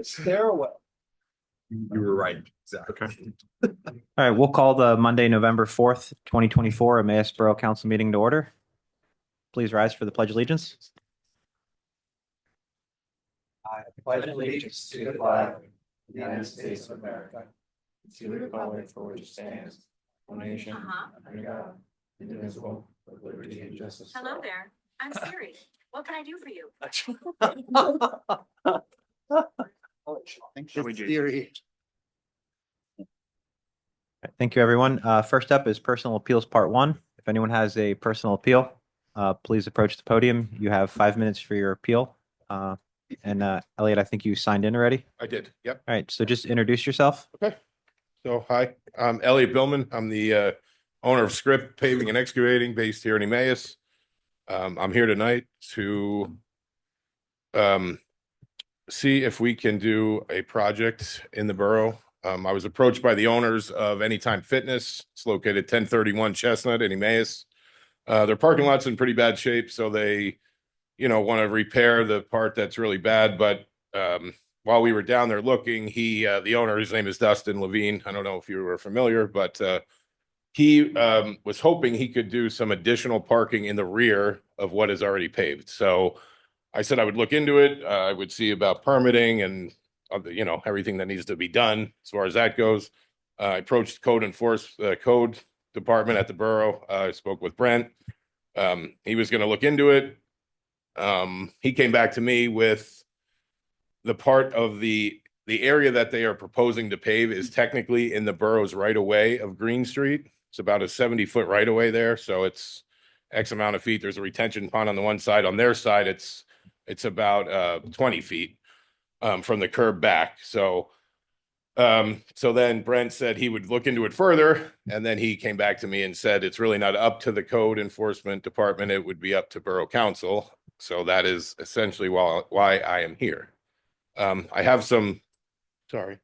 Stairwell. You were right. Exactly. All right, we'll call the Monday, November 4th, 2024 Emmaus Borough Council meeting to order. Please rise for the Pledge of Allegiance. I pledge allegiance to the flag of the United States of America, to the republic for which it stands, one nation, under God, indivisible, with liberty and justice. Hello there. I'm Siri. What can I do for you? It's theory. Thank you, everyone. First up is personal appeals part 1. If anyone has a personal appeal, please approach the podium. You have 5 minutes for your appeal. Elliot, I think you signed in already. I did. Yep. All right, so just introduce yourself. Okay. So, hi, I'm Elliot Billman. I'm the owner of Script Paving and Excavating based here in Emmaus. I'm here tonight to see if we can do a project in the borough. I was approached by the owners of Anytime Fitness. It's located 1031 Chestnut in Emmaus. Their parking lot's in pretty bad shape, so they, want to repair the part that's really bad. But while we were down there looking, the owner, his name is Dustin Levine. I don't know if you were familiar, but he was hoping he could do some additional parking in the rear of what is already paved. So I said I would look into it. I would see about permitting and everything that needs to be done as far as that goes. I approached code department at the borough. I spoke with Brent. He was going to look into it. He came back to me with the part of the area that they are proposing to pave is technically in the borough's right of way of Green Street. It's about a 70-foot right of way there. So it's X amount of feet. There's a retention pond on the one side. On their side, it's about 20 feet from the curb back. So then Brent said he would look into it further. And then he came back to me and said, it's really not up to the code enforcement department. It would be up to borough council. So that is essentially why I am here. I have some printouts,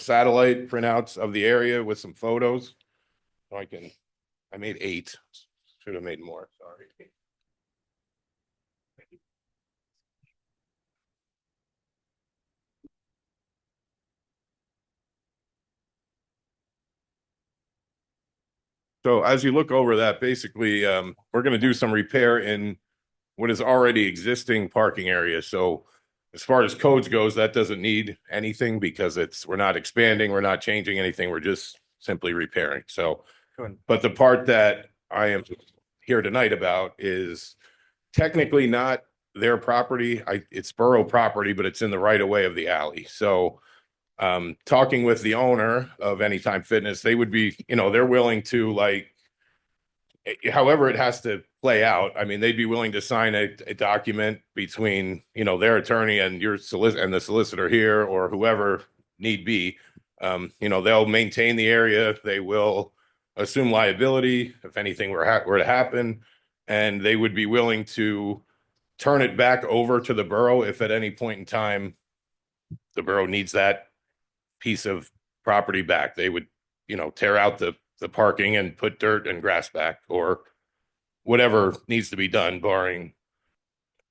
satellite printouts of the area with some photos. So I made 8. Should have made more. Sorry. So as you look over that, basically, we're going to do some repair in what is already existing parking area. So as far as codes goes, that doesn't need anything because we're not expanding, we're not changing anything, we're just simply repairing. So, but the part that I am here tonight about is technically not their property. It's borough property, but it's in the right of way of the alley. So talking with the owner of Anytime Fitness, they would be, they're willing to however it has to play out. I mean, they'd be willing to sign a document between, their attorney and and the solicitor here or whoever need be. They'll maintain the area. They will assume liability if anything were to happen, and they would be willing to turn it back over to the borough if at any point in time the borough needs that piece of property back. They would, tear out the parking and put dirt and grass back or whatever needs to be done, barring,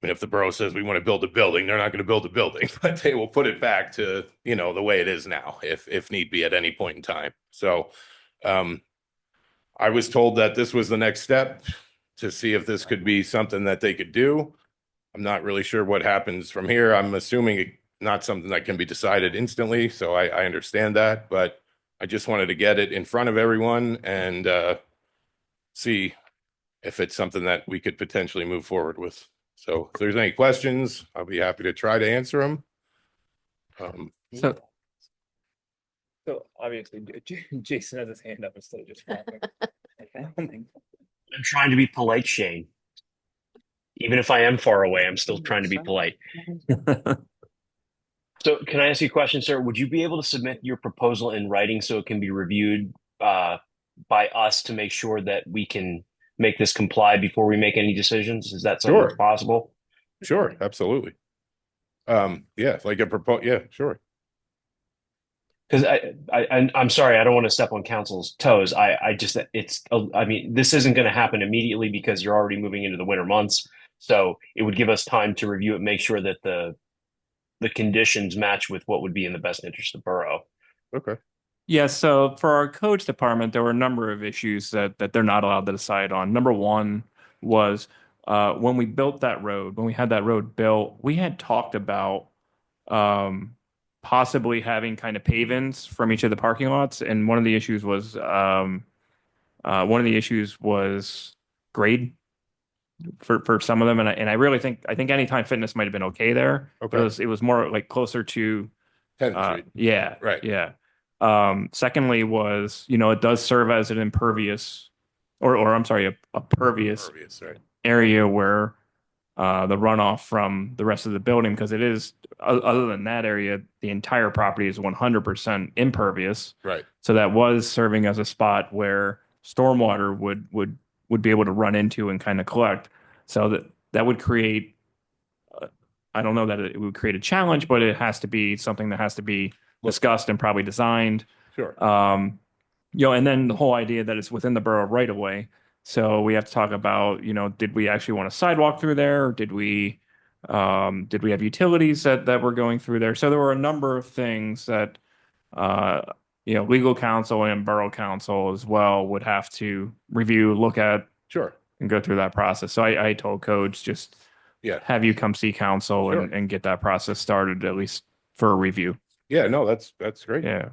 if the borough says we want to build a building, they're not going to build a building, but they will put it back to, the way it is now, if need be at any point in time. So I was told that this was the next step to see if this could be something that they could do. I'm not really sure what happens from here. I'm assuming not something that can be decided instantly. So I understand that, but I just wanted to get it in front of everyone and see if it's something that we could potentially move forward with. So if there's any questions, I'll be happy to try to answer them. So obviously Jason has his hand up instead of just clapping. I'm trying to be polite, Shane. Even if I am far away, I'm still trying to be polite. So can I ask you a question, sir? Would you be able to submit your proposal in writing so it can be reviewed by us to make sure that we can make this comply before we make any decisions? Is that something that's possible? Sure, absolutely. Yeah, like a proposal. Yeah, sure. Because I'm sorry, I don't want to step on council's toes. I mean, this isn't going to happen immediately because you're already moving into the winter months. So it would give us time to review it, make sure that the conditions match with what would be in the best interest of the borough. Okay. Yeah, so for our codes department, there were a number of issues that they're not allowed to decide on. Number one was when we built that road, when we had that road built, we had talked about possibly having kind of pave-ins from each of the parking lots, and one of the issues was grade for some of them, and I really think Anytime Fitness might have been okay there. Okay. It was more like closer to 10th Street. yeah, Right. yeah. Secondly was, it does serve as an impervious or I'm sorry, a pervious Impervious, right. area where the runoff from the rest of the building, because it is, other than that area, the entire property is 100% impervious. Right. So that was serving as a spot where stormwater would be able to run into and kind of collect. So that would create, I don't know that it would create a challenge, but it has to be something that has to be discussed and probably designed. Sure. And then the whole idea that it's within the borough right away. So we have to talk about, did we actually want a sidewalk through there? Or did we have utilities that were going through there? So there were a number of things that, legal counsel and borough counsel as well would have to review, look at, Sure. and go through that process. So I told codes just Yeah. have you come see counsel Sure. and get that process started, at least for a review. Yeah, no, that's great. Yeah.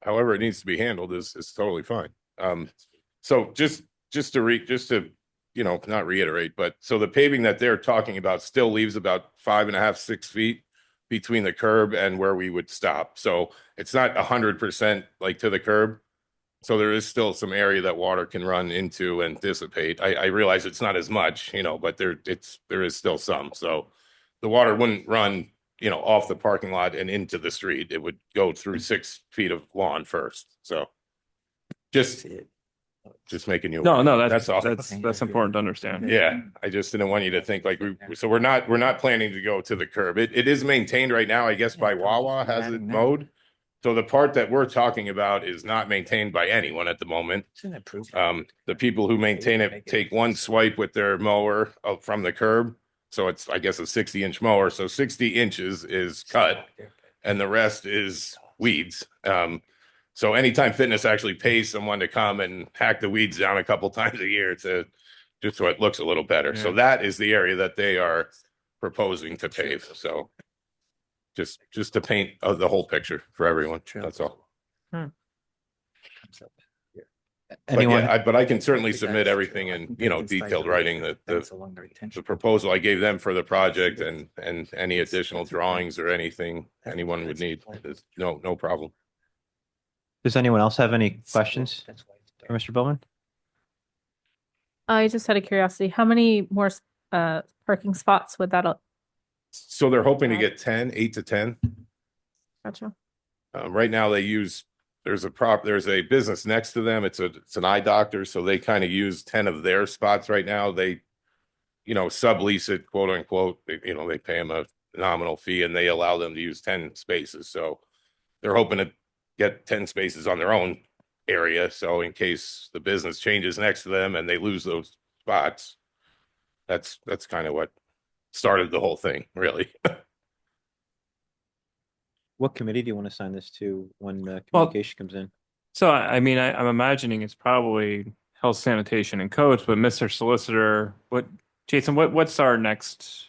However it needs to be handled is totally fine. So just to not reiterate, but so the paving that they're talking about still leaves about 5.5, 6 feet between the curb and where we would stop. So it's not 100% like to the curb. So there is still some area that water can run into and dissipate. I realize it's not as much, but there is still some. So the water wouldn't run, off the parking lot and into the street. It would go through 6 feet of lawn first. So just making you. No, That's all. that's important to understand. Yeah, I just didn't want you to think like so we're not planning to go to the curb. It is maintained right now, I guess, by Wawa has it mowed. So the part that we're talking about is not maintained by anyone at the moment. The people who maintain it take one swipe with their mower up from the curb. So it's, I guess, a 60-inch mower. So 60 inches is cut and the rest is weeds. So Anytime Fitness actually pays someone to come and hack the weeds down a couple times a year just so it looks a little better. So that is the area that they are proposing to pave. So just to paint the whole picture for everyone. That's all. Anyone? But I can certainly submit everything in, detailed writing, the proposal I gave them for the project and any additional drawings or anything anyone would need. There's no problem. Does anyone else have any questions for Mr. Bowman? I just had a curiosity. How many more parking spots would that? So they're hoping to get 8 to 10. Gotcha. Right now there's a business next to them. It's an eye doctor. So they kind of use 10 of their spots right now. They, sublease it, quote unquote. They pay them a nominal fee and they allow them to use 10 spaces. So they're hoping to get 10 spaces on their own area. So in case the business changes next to them and they lose those spots, that's kind of what started the whole thing, really. What committee do you want to sign this to when communication comes in? So, I'm imagining it's probably health, sanitation, and codes, but Mr. Solicitor, Jason, what's our next?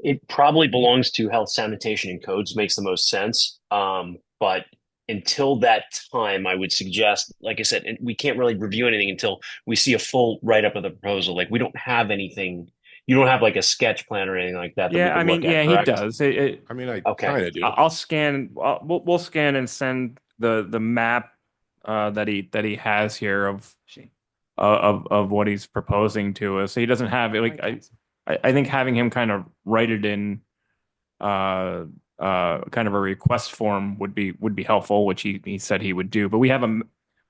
It probably belongs to health, sanitation, and codes, makes the most sense. But until that time, I would suggest, like I said, we can't really review anything until we see a full write-up of the proposal. Like, we don't have anything. You don't have like a sketch plan or anything like that. Yeah, he does. I kind of do. I'll scan. We'll scan and send the map that he has here of what he's proposing to us. So he doesn't have it. Like I think having him kind of write it in kind of a request form would be helpful, which he said he would do. But we at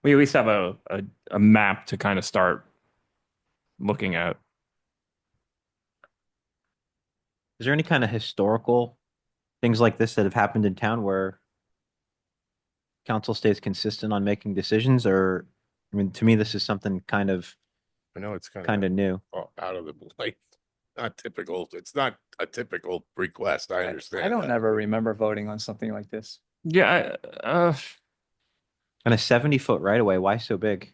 least have a map to kind of start looking at. Is there any kind of historical things like this that have happened in town where council stays consistent on making decisions? Or, to me, this is something kind of I know it's kind of new. out of the, like, not typical. It's not a typical request. I understand. I don't that. ever remember voting on something like this. Yeah, And a 70-foot right away. Why so big?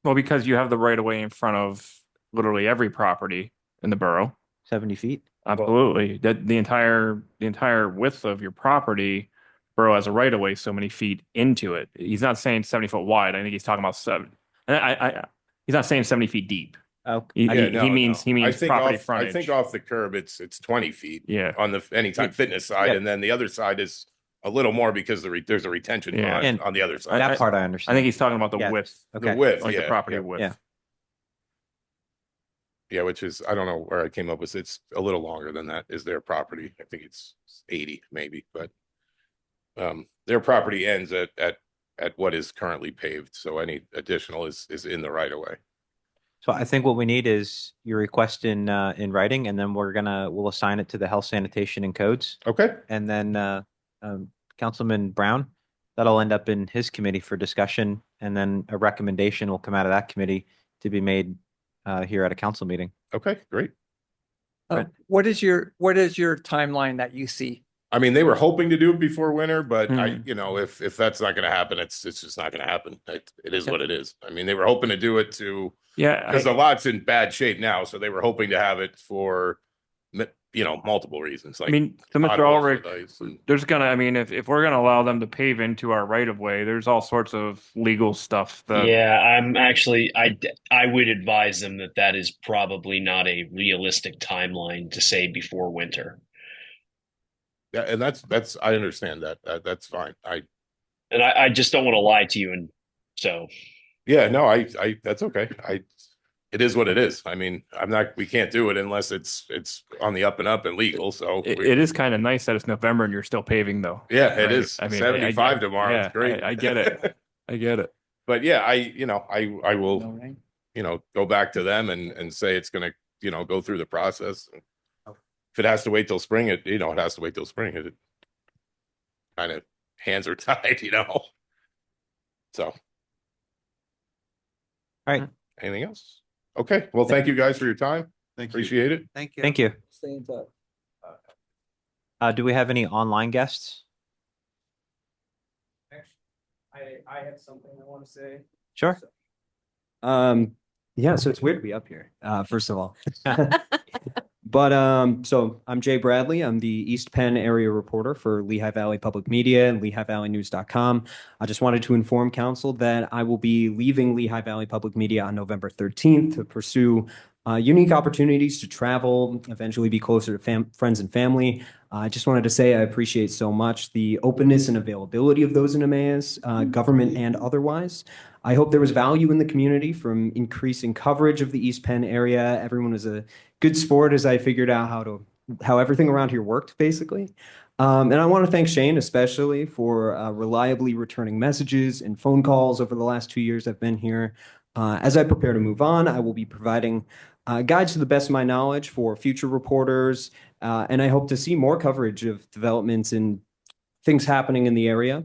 well, because you have the right of way in front of literally every property in the borough. 70 feet? Absolutely. That the entire width of your property, borough has a right of way so many feet into it. He's not saying 70 foot wide. I think he's talking about 7. And he's not saying 70 feet deep. Oh, He, Yeah, he, no, he no. means I think property off, frontage. I think off the curb, it's 20 feet Yeah. on the Anytime Fitness side, Yeah. and then the other side is a little more because there's a retention Yeah. pond And on the other side. that part I I understand. think he's talking about the Yeah. width, The Okay. width, like the yeah, property yeah. width. Yeah. Yeah, which is, I don't know where I came up with, it's a little longer than that is their property. I think it's 80 maybe, but their property ends at what is currently paved. So any additional is in the right of way. So I think what we need is your request in writing, and then we'll assign it to the health, sanitation, and codes. Okay, And then Councilman Brown, that'll end up in his committee for discussion, and then a recommendation will come out of that committee to be made here at a council meeting. okay, great. Right. What is your timeline that you see? I mean, they were hoping to do it before winter, but Hmm. if that's not going to happen, it's just not going to happen. It is Yeah. what it is. I mean, they were hoping to do it Yeah. because the lot's in bad shape now, so they were hoping to have it for, multiple reasons. I Like mean, to Mr. potholes with Ulrich, ice and- there's I mean, if we're gonna allow them to pave into our right of way, there's all sorts of legal stuff that. Yeah, I'm actually, I would advise them that is probably not a realistic timeline to say before winter. Yeah, and that's I understand that. That's fine. And I just don't want to lie to you. And so, Yeah, no, I that's okay. It is what it is. I mean, we can't do it unless it's on the up and up and legal. So It is kind of nice that it's November and you're still paving though. yeah, it Right? is. I mean, 75 tomorrow. Yeah, It's great. I get it. I get it. But yeah, I will, No rain? go back to them and say it's gonna, go through the process. If it has to wait till spring, it has to wait till spring. It kind of hands are tied, So. All right. Anything else? Okay. Well, thank you guys for your time. Appreciate it. Thank you. Thank you. Stay in touch. Do we have any online guests? I have something I want to say. Sure. Yeah, so it's weird to be up here, first of all. But so I'm Jay Bradley. I'm the East Penn area reporter for Lehigh Valley Public Media and LehighValleyNews.com. I just wanted to inform council that I will be leaving Lehigh Valley Public Media on November 13th to pursue unique opportunities to travel, eventually be closer to friends and family. I just wanted to say I appreciate so much the openness and availability of those in Emmaus, government and otherwise. I hope there was value in the community from increasing coverage of the East Penn area. Everyone was a good sport as I figured out how everything around here worked, basically. And I want to thank Shane especially for reliably returning messages and phone calls over the last 2 years I've been here. As I prepare to move on, I will be providing guides to the best of my knowledge for future reporters, and I hope to see more coverage of developments and things happening in the area.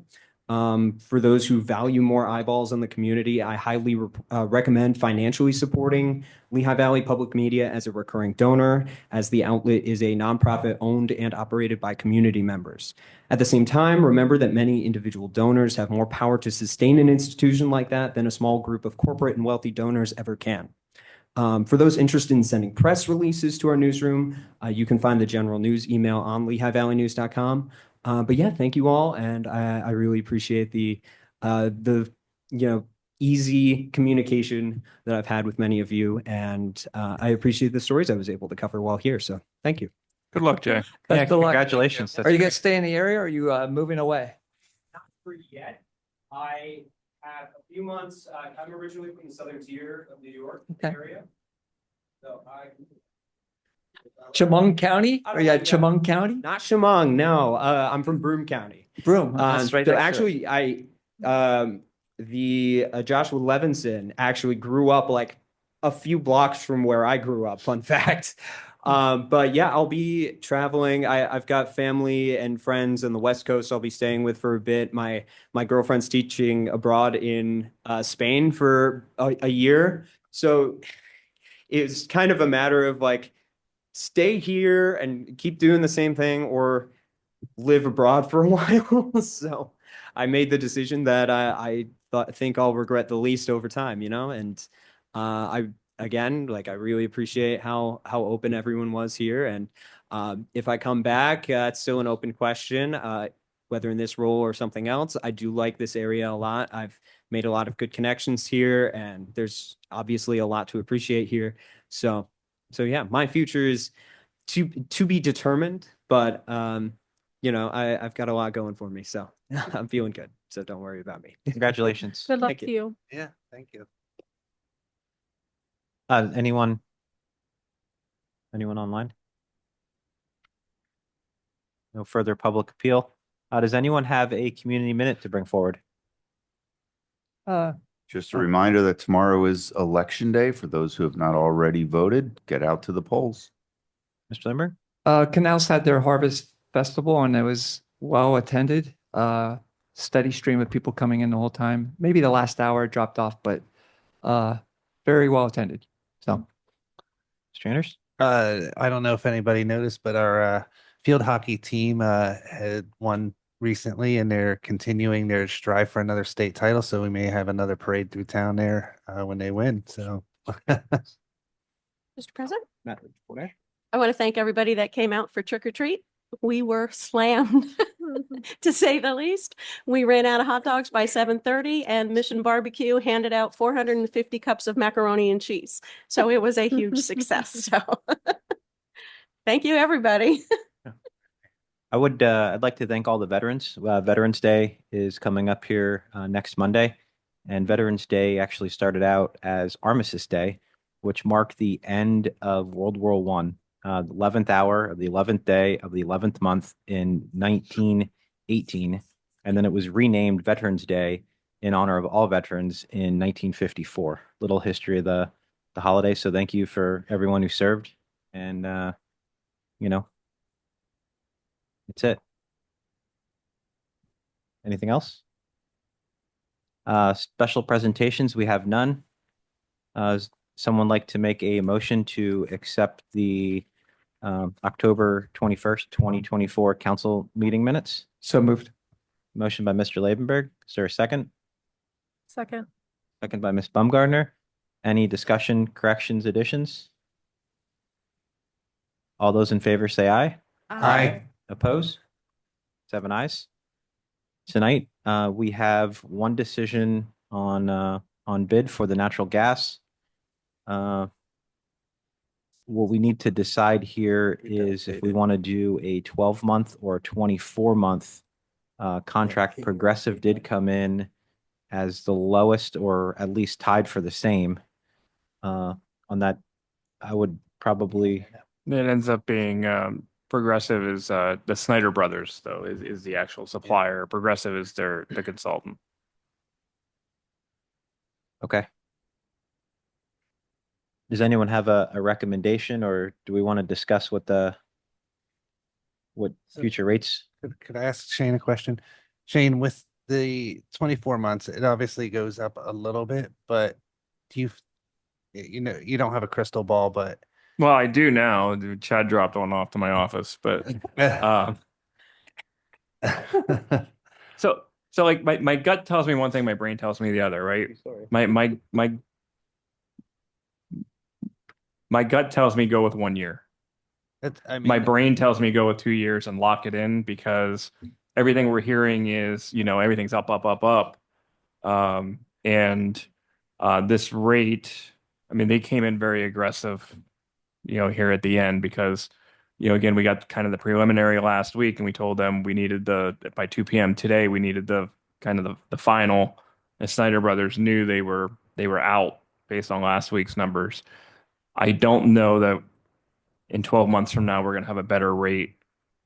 For those who value more eyeballs on the community, I highly recommend financially supporting Lehigh Valley Public Media as a recurring donor, as the outlet is a nonprofit owned and operated by community members. At the same time, remember that many individual donors have more power to sustain an institution like that than a small group of corporate and wealthy donors ever can. For those interested in sending press releases to our newsroom, you can find the general news email on LehighValleyNews.com. But yeah, thank you all, and I really appreciate the easy communication that I've had with many of you, and I appreciate the stories I was able to cover while here. So thank you. Good luck, Jay. Yeah, Best of luck. congratulations. That's Are you great. gonna stay in the area or are you moving away? Not free yet. I have a few months. I'm originally from the southern tier of New York Okay. area. So Chemung County? I Are don't you know, at yeah. Chemung County? Not Chemung, no. I'm from Broome County. Broome. That's right So next to it. actually, the Joshua Levinson actually grew up like a few blocks from where I grew up. Fun fact. But yeah, I'll be traveling. I've got family and friends on the West Coast I'll be staying with for a bit. My girlfriend's teaching abroad in Spain for a year. So it's kind of a matter of like, stay here and keep doing the same thing or live abroad for a while. So I made the decision that think I'll regret the least over time, you know, and I again, like I really appreciate how open everyone was here. And if I come back, it's still an open question, whether in this role or something else. I do like this area a lot. I've made a lot of good connections here, and there's obviously a lot to appreciate here. So yeah, my future is to be determined, but you know, I've got a lot going for me, so I'm feeling good. So don't worry about me. Congratulations. Good luck Thank to you. Yeah, thank you. Anyone online? No further public appeal. Does anyone have a community minute to bring forward? Just a reminder that tomorrow is election day. For those who have not already voted, get out to the polls. Mr. Lindbergh? Canals had their harvest festival and it was well attended. Steady stream of people coming in the whole time. Maybe the last hour dropped off, but very well attended. So Mr. Anders? I don't know if anybody noticed, but our field hockey team had won recently, and they're continuing their strive for another state title. So we may have another parade through town there when they win. So, Mr. President, I want to thank everybody that came out for trick or treat. We were slammed, to say the least. We ran out of hot dogs by 7:30, and Mission Barbecue handed out 450 cups of macaroni and cheese. So it was a huge success. So thank you, everybody. I'd like to thank all the veterans. Veterans Day is coming up here next Monday, and Veterans Day actually started out as Armistice Day, which marked the end of World War I, the 11th hour of the 11th day of the 11th month in 1918, and then it was renamed Veterans Day in honor of all veterans in 1954. Little history of the holiday. So thank you for everyone who served, and you know. That's it. Anything else? Special presentations, we have none. Someone like to make a motion to accept the October 21st, 2024 council meeting minutes? so moved. Motion by Mr. Labenberg. Is there a second? Second. Second by Ms. Baumgartner. Any discussion, corrections, additions? All those in favor say aye. Aye. Oppose? 7 ayes. Tonight, we have one decision on bid for the natural gas. What we need to decide here is if we want to do a 12-month or a 24-month contract. Progressive did come in as the lowest, or at least tied for the same. On that, I would probably. It ends up being Progressive is the Snyder Brothers, though, is the actual supplier. Progressive is the consultant. Okay. Does anyone have a recommendation, or do we want to discuss what future rates? Could I ask Shane a question? Shane, with the 24 months, it obviously goes up a little bit, but do you don't have a crystal ball, but Well, I do now. Chad dropped one off to my office, but so like my gut tells me one thing, my brain tells me the other, right? My gut tells me go with 1 year. My brain tells me go with 2 years and lock it in, because everything we're hearing is, everything's up. And this rate, I mean, they came in very aggressive, here at the end, because, again, we got kind of the preliminary last week, and we told them we needed by 2 p.m. today, we needed the final. And Snyder Brothers knew they were out based on last week's numbers. I don't know that in 12 months from now we're going to have a better rate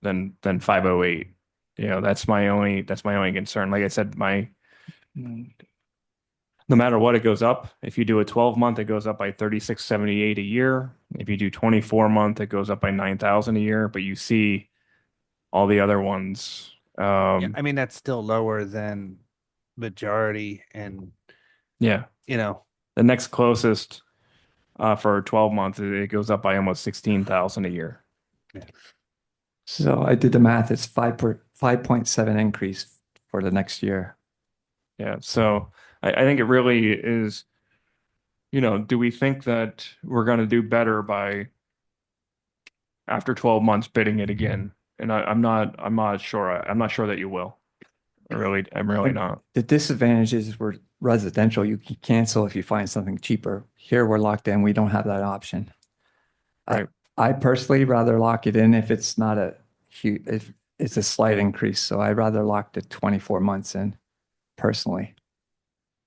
than 508. That's my only concern. Like I said, no matter what, it goes up. If you do a 12-month, it goes up by $36.78 a year. If you do 24-month, it goes up by $9,000 a year. But you see all the other ones. I mean, that's still lower than majority, and yeah, the next closest for 12 months, it goes up by almost 16,000 a year. So I did the math. It's 5.7 increase for the next year. Yeah, so I think it really is, do we think that we're going to do better by after 12 months bidding it again? And I'm not sure. I'm not sure that you will. I'm really And not. The disadvantage is we're residential. You can cancel if you find something cheaper. Here we're locked in. We don't have that option. Right. I personally rather lock it in if it's not a huge, if it's a slight increase. So I'd rather lock the 24 months in personally.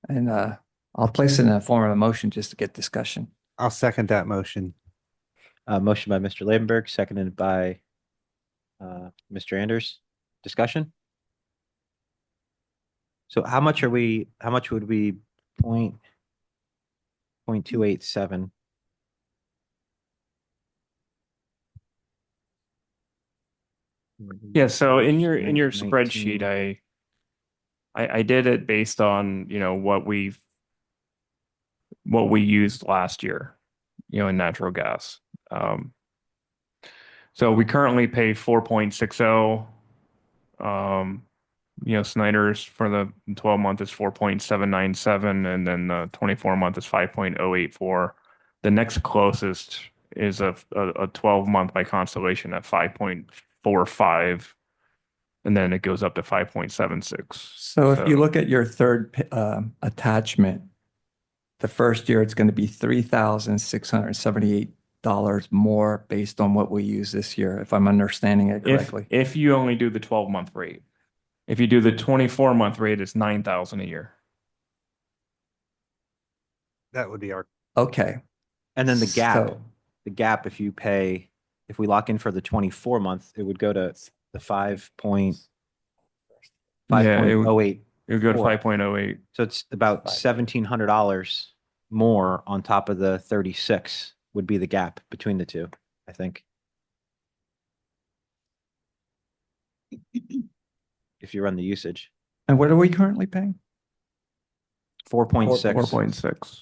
And I'll place it in a form of a motion just to get discussion. I'll second that motion. Motion by Mr. Labenberg, seconded by Mr. Anders. Discussion? So how much would we point 287? Yeah, so in your 19. spreadsheet, I did it based on, what we used last year, in natural gas. So we currently pay 4.60. Snyder's for the 12 month is 4.797, and then the 24 month is 5.084. The next closest is a 12 month by Constellation at 5.45, and then it goes up to 5.76. So if you look at your third attachment, the first year it's going to be $3,678 more based on what we use this year, if I'm understanding it correctly. If you only do the 12-month rate. If you do the 24-month rate, it's 9,000 a year. That would be our. Okay. And then the gap, So- if we lock in for the 24-month, it would go to the 5.08. It would go to 5.08. So it's about $1,700 more on top of the 36 would be the gap between the two, I think. If you run the usage. And what are we currently paying? 4.6. 4.6.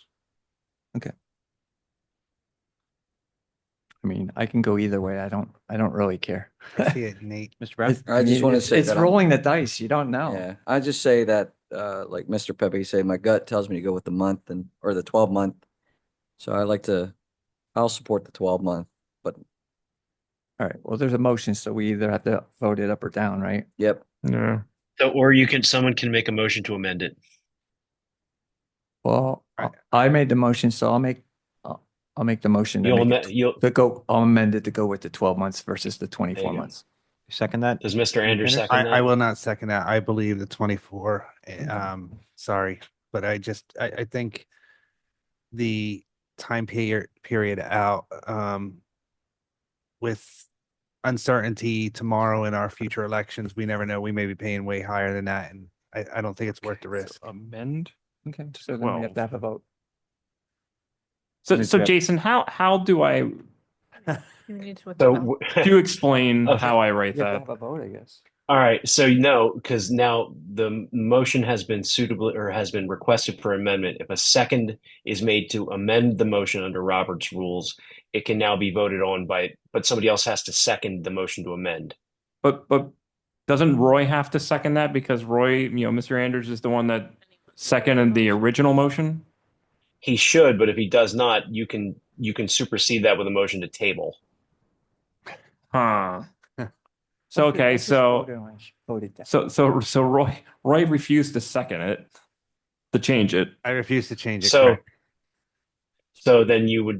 Okay. I mean, I can go either way. I don't really care. I see it, Nate. Mr. Brown? I just want to say It's that I'm- rolling the dice. You don't know. Yeah, I just say that, like Mr. Pepe say, my gut tells me to go with the month or the 12-month. So I'll support the 12-month, but All right. Well, there's a motion, so we either have to vote it up or down, right? yep. Yeah. So, or someone can make a motion to amend it. Well, I made the motion, so I'll make the motion. I'll amend it to go with the 12 months versus the 24 go. months. Second that? Does Mr. Anders second that? I will not second that. I believe the 24. Sorry, but I think the time period out with uncertainty tomorrow in our future elections, we never know. We may be paying way higher than that, and I don't think it's worth the risk. Amend. Okay. So then we have to have a vote. So Jason, how do I You need to withdraw. do explain Okay. how I write You have to that? have a vote, I guess. All right, so no, because now the motion has been suitably or has been requested for amendment. If a second is made to amend the motion under Robert's rules, it can now be voted on but somebody else has to second the motion to amend. But doesn't Roy have to second that because Roy, Mr. Anders is the one that seconded the original motion? He should, but if he does not, you can supersede that with a motion to table. Huh. So okay, so Roy refused to second it, to change it. I refuse to change it. So correct. so then you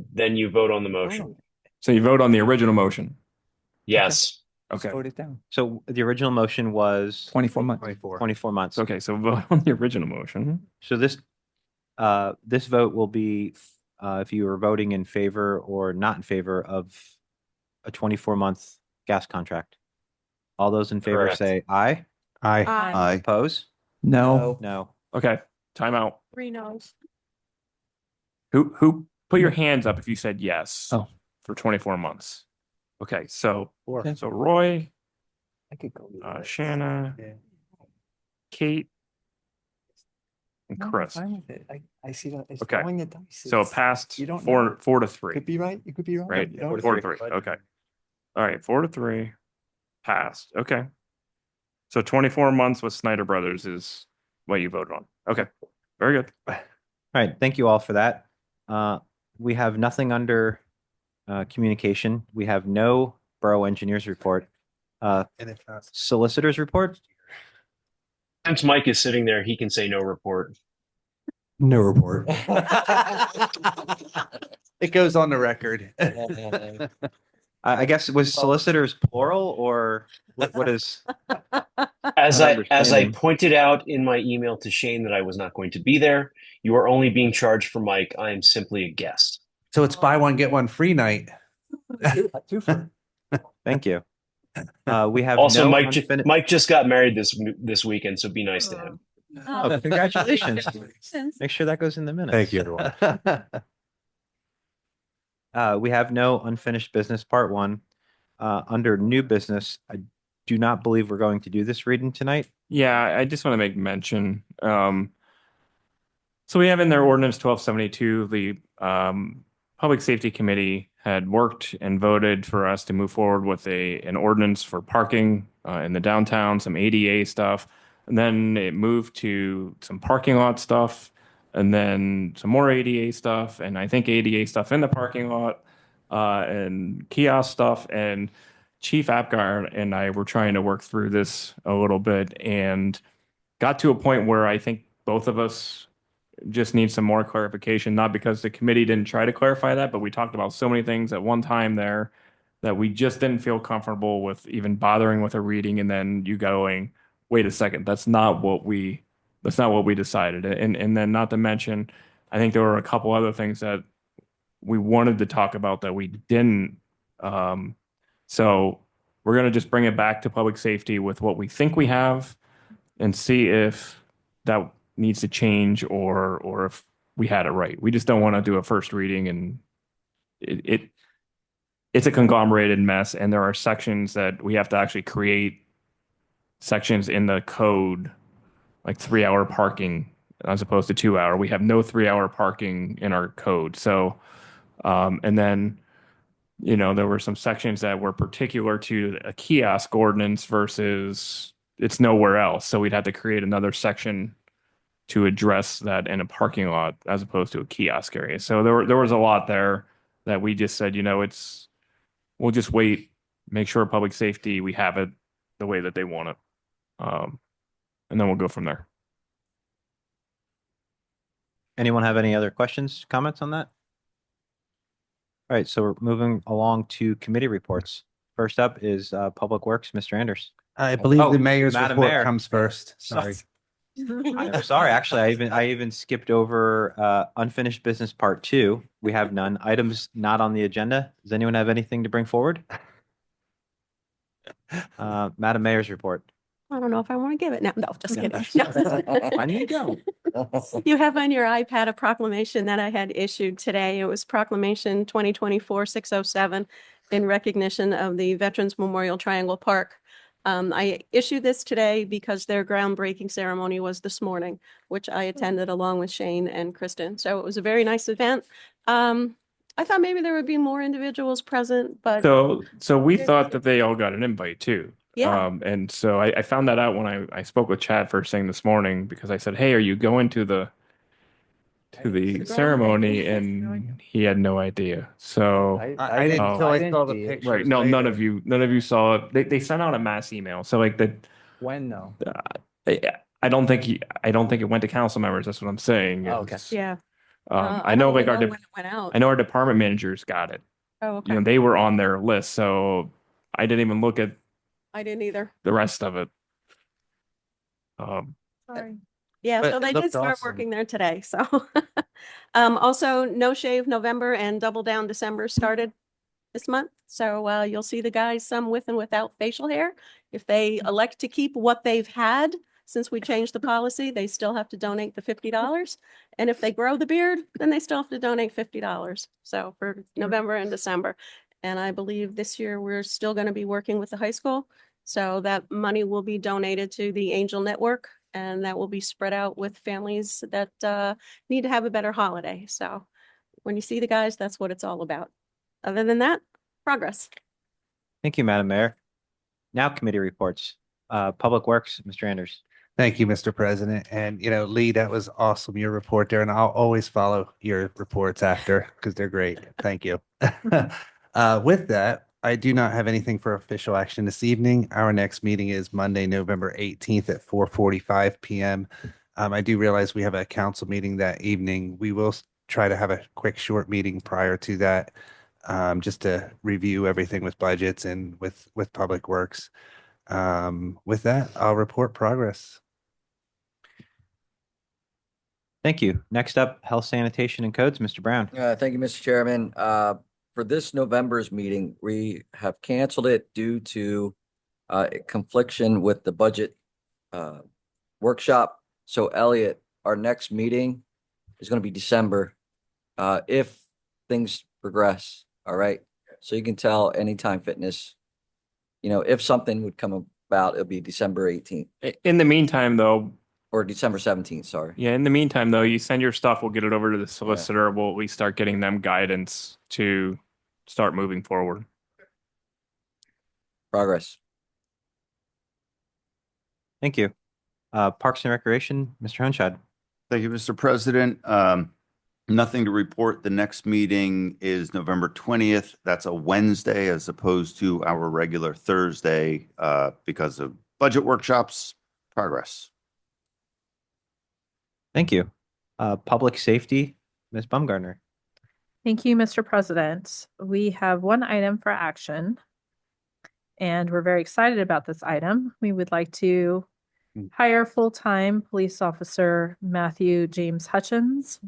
vote on the motion. So you vote on the original motion. Yes. Okay. Vote it down. So the original motion was 24 months. 24 months. Okay, so vote on the original motion. So this vote will be if you are voting in favor or not in favor of a 24-month gas contract. All those in favor Correct. say aye. Aye. Aye. Oppose? No. No. Okay, time out. 3 no's. Who put your hands up if you said yes Oh. for 24 months? Okay, so Okay. so Roy, I could go. Shanna, Kate, and No, I'm Chris. fine with it. I see that it's Okay. throwing the dice. So it It's- passed you don't know. 4-3, Could be right. You could be wrong. right? You don't 4-3. Okay. All right, 4-3 passed. Okay. So 24 months with Snyder Brothers is what you voted on. Okay. Very good. All right, thank you all for that. We have nothing under communication. We have no borough engineers report. And if not, Solicitors report. Since Mike is sitting there, he can say no report. No report. it goes on the record. I guess was solicitors plural or what is? As Not I understanding. pointed out in my email to Shane that I was not going to be there, you are only being charged for Mike. I am simply a guest. So it's buy one, get one free night. Thank you. We have Also, no Mike just got married this weekend, so be nice to him. Oh, congratulations. Make sure that goes in the minutes. Thank you, everyone. We have no unfinished business, part one. Under new business, I do not believe we're going to do this reading tonight. Yeah, I just want to make mention. So we have in their ordinance 1272, the Public Safety Committee had worked and voted for us to move forward with an ordinance for parking in the downtown, some ADA stuff. And then it moved to some parking lot stuff and then some more ADA stuff. And I think ADA stuff in the parking lot and kiosk stuff. And Chief Apgar and I were trying to work through this a little bit and got to a point where I think both of us just need some more clarification, not because the committee didn't try to clarify that, but we talked about so many things at one time there that we just didn't feel comfortable with even bothering with a reading. And then you going, wait a second, that's not what we decided. And then not to mention, I think there were a couple other things that we wanted to talk about that we didn't. So we're going to just bring it back to public safety with what we think we have and see if that needs to change or if we had it right. We just don't want to do a first reading and it's a conglomerated mess. And there are sections that we have to actually create sections in the code, like 3-hour parking as opposed to 2-hour. We have no 3-hour parking in our code. So, and then, you know, there were some sections that were particular to a kiosk ordinance versus it's nowhere else. So we'd have to create another section to address that in a parking lot as opposed to a kiosk area. So there was a lot there that we just said, you know, we'll just wait, make sure public safety, we have it the way that they want it. And then we'll go from there. Anyone have any other questions, comments on that? All right, so we're moving along to committee reports. First up is Public Works, Mr. Anders. I believe Oh, the mayor's Madam report Mayor. comes first. Sorry. I'm sorry, actually, I even skipped over unfinished business part 2. We have none. Items not on the agenda. Does anyone have anything to bring forward? Madam Mayor's report. I don't know if I want to give it now. No, just kidding. No. Why don't you go? You have on your iPad a proclamation that I had issued today. It was Proclamation 2024-607 in recognition of the Veterans Memorial Triangle Park. I issued this today because their groundbreaking ceremony was this morning, which I attended along with Shane and Kristen. So it was a very nice event. I thought maybe there would be more individuals present, but So we thought that they all got an invite too. Yeah. And so I found that out when I spoke with Chad first thing this morning because I said, hey, are you going to the ceremony? And he had no idea. So I didn't until I saw the pictures. right. No, none of later. you saw it. They sent out a mass email. So like When though? I don't think it went to council members. That's what I'm saying. Oh, okay. It's, yeah. I know don't like even our know when it went out. I know our department managers got it. Oh, okay. You know, they were on their list. So I didn't even look at I didn't either. the rest of it. Sorry. Yeah, But so it they did looked start awesome. working there today, so. Also, No Shave November and Double Down December started this month. So you'll see the guys, some with and without facial hair. If they elect to keep what they've had, since we changed the policy, they still have to donate the $50. And if they grow the beard, then they still have to donate $50. So for November and December. And I believe this year we're still going to be working with the high school. So that money will be donated to the Angel Network and that will be spread out with families that need to have a better holiday. So when you see the guys, that's what it's all about. Other than that, progress. Thank you, Madam Mayor. Now committee reports. Public Works, Mr. Anders. Thank you, Mr. President. And, Lee, that was awesome, your report there. And I'll always follow your reports after because they're great. Thank you. With that, I do not have anything for official action this evening. Our next meeting is Monday, November 18th at 4:45 p.m. I do realize we have a council meeting that evening. We will try to have a quick short meeting prior to that, just to review everything with budgets and with Public Works. With that, I'll report progress. Thank you. Next up, Health, Sanitation, and Codes, Mr. Brown. Thank you, Mr. Chairman. For this November's meeting, we have canceled it due to confliction with the budget workshop. So Elliot, our next meeting is going to be December, if things progress. All right. So you can tell Anytime Fitness, if something would come about, it'll be December 18th In the meantime, though, or December 17th. Sorry. yeah, in the meantime, though, you send your stuff, we'll get it over to the solicitor. We start getting them guidance to start moving forward. Progress. Thank you. Parks and Recreation, Mr. Hunchad. Thank you, Mr. President. Nothing to report. The next meeting is November 20th. That's a Wednesday as opposed to our regular Thursday because of budget workshops. Progress. Thank you. Public Safety, Ms. Baumgartner. Thank you, Mr. President. We have one item for action, and we're very excited about this item. We would like to hire full-time police officer Matthew James Hutchins.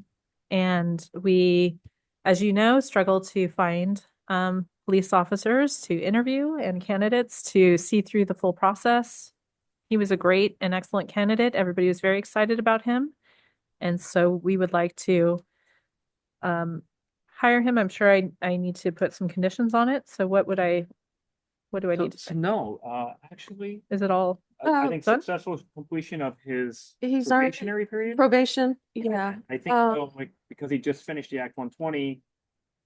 And we, as you know, struggle to find police officers to interview and candidates to see through the full process. He was a great and excellent candidate. Everybody was very excited about him. And so we would like to hire him. I'm sure I need to put some conditions on it. So what do I need to? No, actually, Is it all? I think done? successful completion of his He's already- probationary period. Probation. Yeah. I think so, because he just finished the Act 120,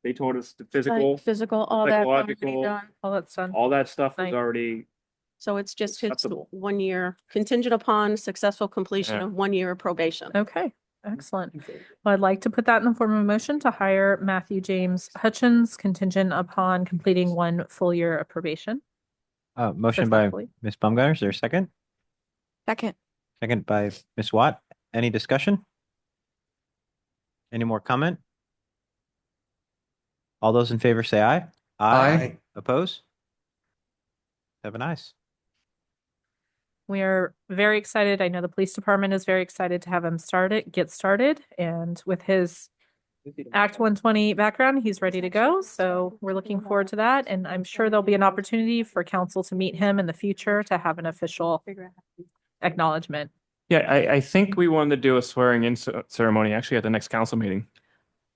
they told us the physical, Physical, all that. already psychological, done. All that's done. all that stuff was Nice. already. So it's just his Acceptable. 1 year contingent upon successful completion Yeah. of 1 year of probation. Okay, excellent. Well, I'd like to put that in the form of a motion to hire Matthew James Hutchins contingent upon completing 1 full year of probation. Motion by Successfully. Ms. Baumgartner. Is there a second? Second. Second by Ms. Watt. Any discussion? Any more comment? All those in favor say aye. Aye. Oppose? 7 ayes. We are very excited. I know the police department is very excited to have him get started. And with his Act 120 background, he's ready to go. So we're looking forward to that. And I'm sure there'll be an opportunity for council to meet him in the future to have an official acknowledgement. Yeah, I think we wanted to do a swearing in ceremony actually at the next council meeting.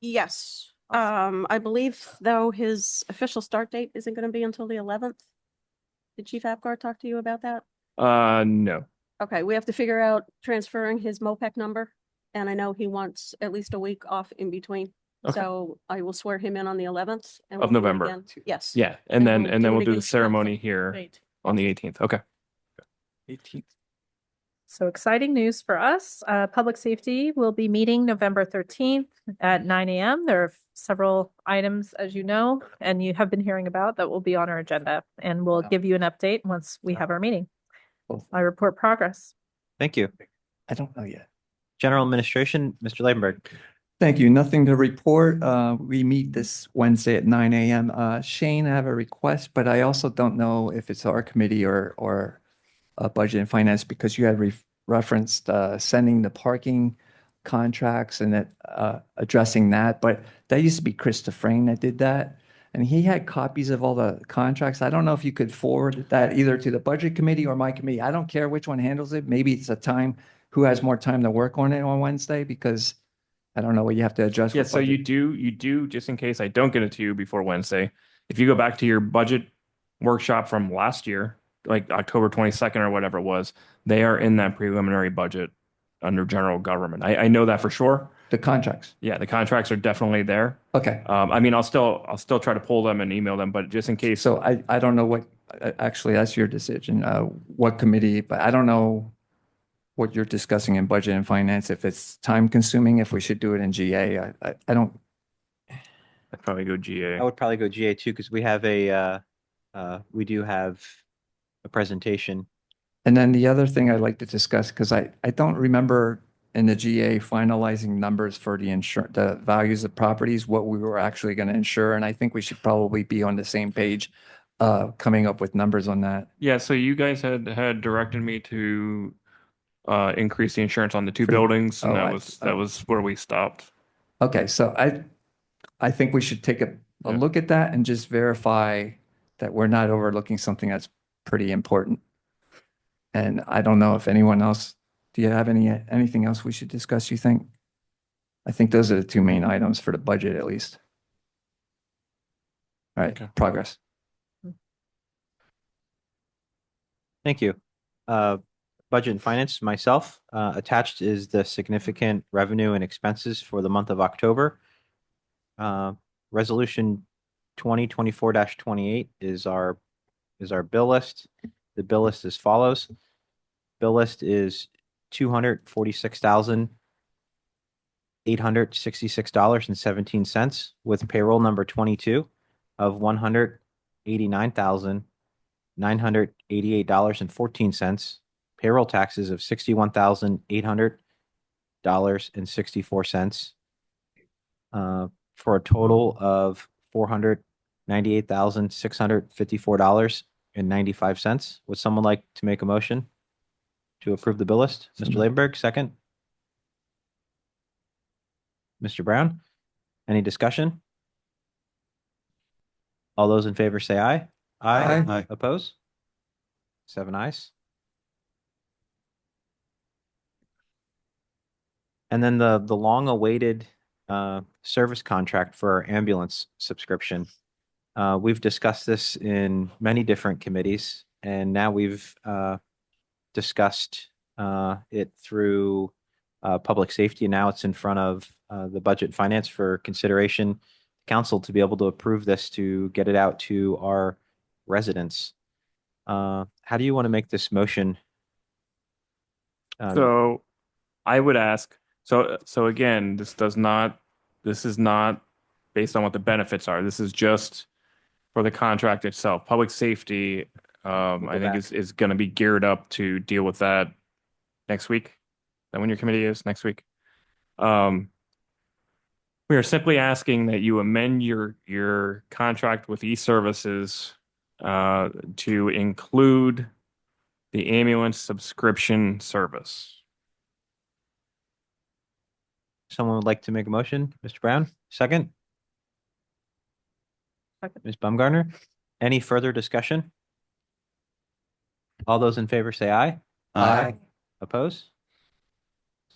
Yes. I believe though his official start date isn't going to be until the 11th. Did Chief Apgar talk to you about that? No. Okay, we have to figure out transferring his MOPEC number. And I know he wants at least a week off in between. Okay. So I will swear him in on the 11th. And Of we'll do it November. again. Yes. Yeah, and then we'll and then do we'll it do the again. ceremony here Great. on the 18th. Okay. 18th. So exciting news for us. Public Safety will be meeting November 13th at 9 a.m. There are several items, as you know, and you have been hearing about that will be on our agenda. And we'll give you an update once we have our meeting. I report progress. Thank you. I don't know yet. General Administration, Mr. Leibenberg. Thank you. Nothing to report. We meet this Wednesday at 9 a.m. Shane, I have a request, but I also don't know if it's our committee or Budget and Finance, because you had referenced sending the parking contracts and that addressing that. But that used to be Chris Dufresne that did that. And he had copies of all the contracts. I don't know if you could forward that either to the Budget Committee or my committee. I don't care which one handles it. Maybe it's a time, who has more time to work on it on Wednesday, because I don't know what you have to adjust. Yeah, for so budget. you do, just in case I don't get it to you before Wednesday, if you go back to your budget workshop from last year, like October 22nd or whatever it was, they are in that preliminary budget under general government. I know that for sure. The contracts. Yeah, the contracts are definitely there. Okay. I mean, I'll still try to pull them and email them, but just in case. So I don't know what, actually, that's your decision, what committee, but I don't know what you're discussing in budget and finance, if it's time consuming, if we should do it in GA. I don't, I'd probably go GA. I would probably go GA too, because we have we do have a presentation. and then the other thing I'd like to discuss, because I don't remember in the GA finalizing numbers for the values of properties, what we were actually going to insure. And I think we should probably be on the same page, coming up with numbers on that. Yeah, so you guys had directed me to increase the insurance on the two buildings, and that was where we stopped. Okay, so I think we should take a look at that and just verify that we're not overlooking something that's pretty important. And I don't know if anyone else, do you have anything else we should discuss, you think? I think those are the two main items for the budget, at least. All right, Okay. progress. Thank you. Budget and finance, myself, attached is the significant revenue and expenses for the month of October. Resolution 2024-28 is our bill list. The bill list as follows. Bill list is $246,866.17 with payroll number 22 of $189,988.14. Payroll taxes of $61,800.64. For a total of $498,654.95. Would someone like to make a motion to approve the bill list? Mr. Labenberg, second. Mr. Brown, any discussion? All those in favor say aye. Aye. Aye. Oppose? 7 ayes. And then the long-awaited service contract for our ambulance subscription. We've discussed this in many different committees, and now we've discussed it through public safety, and now it's in front of the budget and finance for consideration. Council to be able to approve this to get it out to our residents. How do you want to make this motion? So I would ask, so again, this is not based on what the benefits are. This is just for the contract itself. Public safety, I think is going to be geared up to deal with that next week. Is that when your committee is next week? We are simply asking that you amend your contract with e-services to include the ambulance subscription service. Someone would like to make a motion? Mr. Brown, second? Second. Ms. Baumgartner, any further discussion? All those in favor say aye. Aye. Oppose?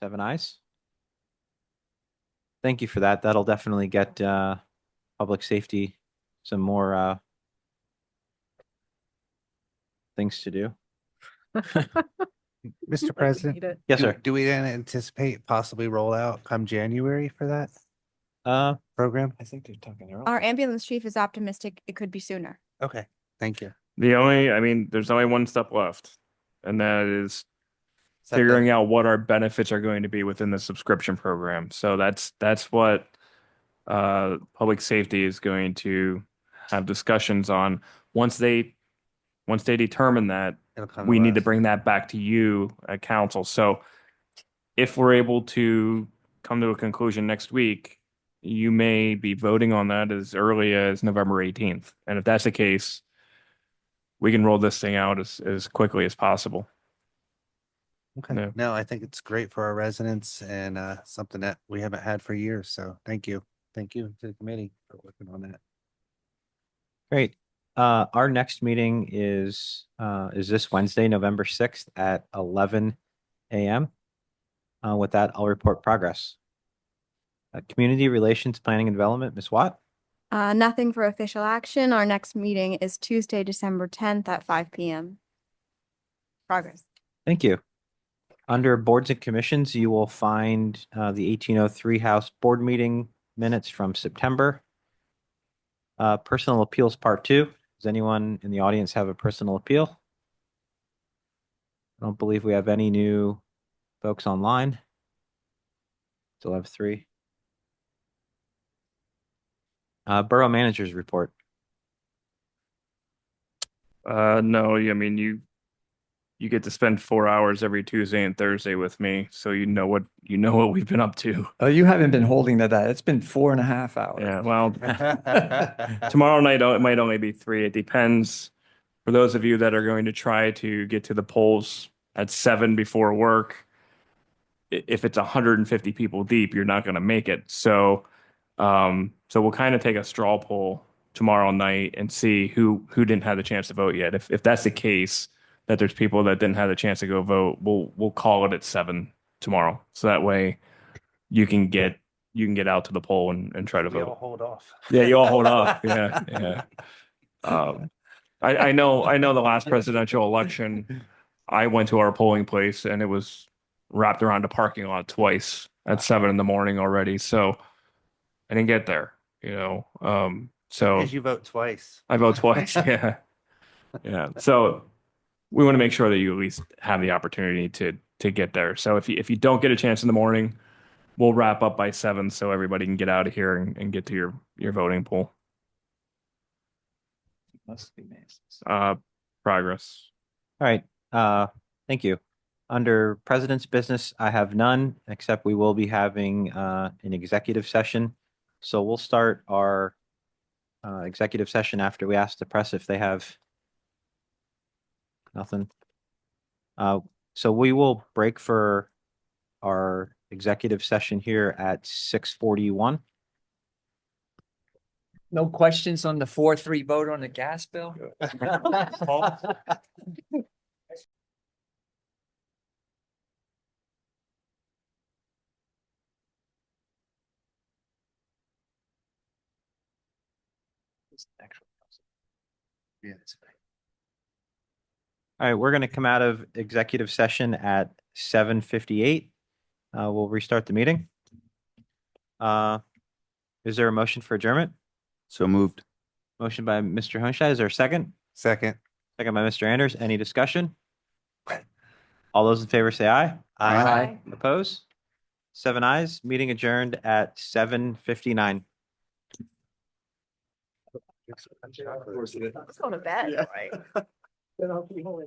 7 ayes. Thank you for that. That'll definitely get public safety some more things to do. Mr. President, Need it. Yes, sir. do we then anticipate possibly roll out come January for that program? I think they're talking earlier. Our ambulance chief is optimistic it could be sooner. Okay, thank you. There's only one step left, and that is figuring out what our benefits are going to be within the subscription program. So that's what public safety is going to have discussions on. Once they determine that, we need to bring that back to you at council. So if we're able to come to a conclusion next week, you may be voting on that as early as November 18th. And if that's the case, we can roll this thing out as quickly as possible. Okay. Yeah. No, I think it's great for our residents and something that we haven't had for years. So thank you. Thank you to the committee for working on that. Great. Our next meeting is this Wednesday, November 6th at 11 a.m. With that, I'll report progress. Community Relations Planning and Development, Ms. Watt. Nothing for official action. Our next meeting is Tuesday, December 10th at 5 p.m. Progress. Thank you. Under boards and commissions, you will find the 1803 House Board Meeting minutes from September. Personal appeals part 2. Does anyone in the audience have a personal appeal? I don't believe we have any new folks online. Still have 3. Borough managers report. No, I mean, you get to spend 4 hours every Tuesday and Thursday with me, so you know what we've been up to. Oh, you haven't been holding to that. It's been 4.5 hours. Yeah, well, tomorrow night it might only be 3. It depends. For those of you that are going to try to get to the polls at 7 before work, if it's 150 people deep, you're not going to make it. So we'll kind of take a straw poll tomorrow night and see who didn't have the chance to vote yet. If that's the case, that there's people that didn't have the chance to go vote, we'll call it at 7 tomorrow. So that way you can get out to the poll and try to We all vote. hold off. Yeah, you all hold off. Yeah. I know the last presidential election, I went to our polling place and it was wrapped around a parking lot twice at 7 in the morning already. So I didn't get there, so Because you vote twice. I vote twice. Yeah. Yeah. So we want to make sure that you at least have the opportunity to get there. So if you don't get a chance in the morning, we'll wrap up by 7 so everybody can get out of here and get to your voting poll. Must be nice. Progress. All right. Thank you. Under president's business, I have none, except we will be having an executive session. So we'll start our executive session after we ask the press if they have nothing. So we will break for our executive session here at 6:41. No questions on the 4-3 vote on the gas bill? All right, we're going to come out of executive session at 7:58. We'll restart the meeting. Is there a motion for adjournment? So moved. Motion by Mr. Hohenstein. Is there a second? Second. Second by Mr. Anders. Any discussion? All those in favor say aye. Aye. Oppose? 7 ayes. Meeting adjourned at 7:59. Let's go to bed, right?